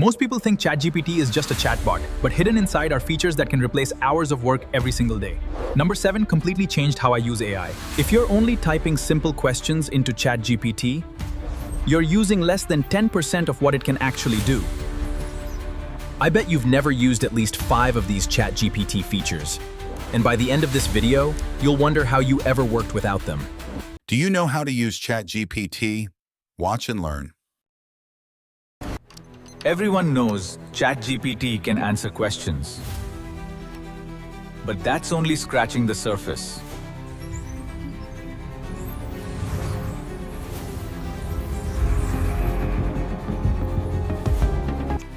Most people think ChatGPT is just a chatbot, but hidden inside are features that can replace hours of work every single day. Number 7 completely changed how I use AI. If you're only typing simple questions into ChatGPT, you're using less than 10% of what it can actually do. I bet you've never used at least 5 of these ChatGPT features. And by the end of this video, you'll wonder how you ever worked without them. Do you know how to use ChatGPT? Watch and learn. Everyone knows ChatGPT can answer questions. But that's only scratching the surface.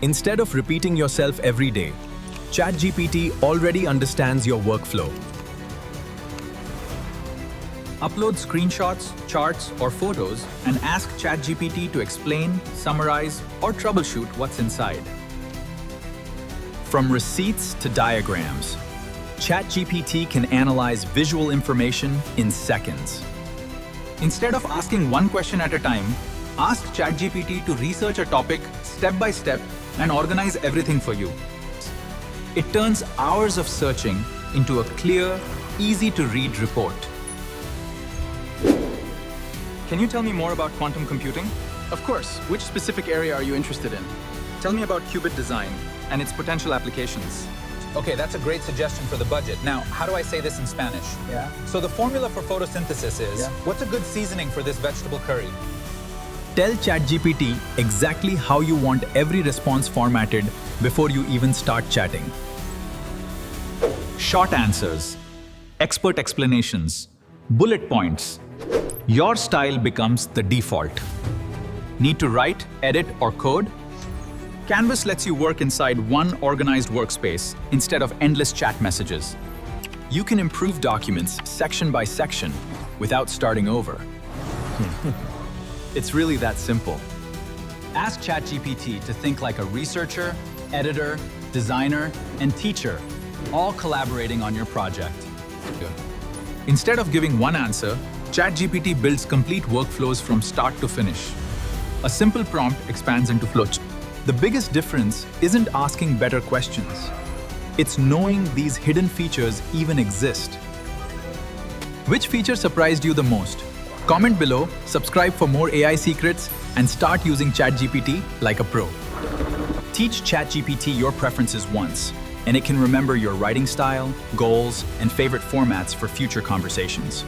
Instead of repeating yourself every day, ChatGPT already understands your workflow. Upload screenshots, charts, or photos and ask ChatGPT to explain, summarize, or troubleshoot what's inside. From receipts to diagrams, ChatGPT can analyze visual information in seconds. Instead of asking one question at a time, ask ChatGPT to research a topic step by step and organize everything for you. It turns hours of searching into a clear, easy-to-read report. Can you tell me more about quantum computing? Of course. Which specific area are you interested in? Tell me about qubit design and its potential applications. Okay, that's a great suggestion for the budget. Now, how do I say this in Spanish? Yeah. So the formula for photosynthesis is, what's a good seasoning for this vegetable curry? Tell ChatGPT exactly how you want every response formatted before you even start chatting. Short answers, expert explanations, bullet points. Your style becomes the default. Need to write, edit, or code? Canvas lets you work inside one organized workspace instead of endless chat messages. You can improve documents section by section without starting over. It's really that simple. Ask ChatGPT to think like a researcher, editor, designer, and teacher, all collaborating on your project. Instead of giving one answer, ChatGPT builds complete workflows from start to finish. A simple prompt expands into flows. The biggest difference isn't asking better questions. It's knowing these hidden features even exist. Which feature surprised you the most? Comment below, subscribe for more AI secrets, and start using ChatGPT like a pro. Teach ChatGPT your preferences once, and it can remember your writing style, goals, and favorite formats for future conversations.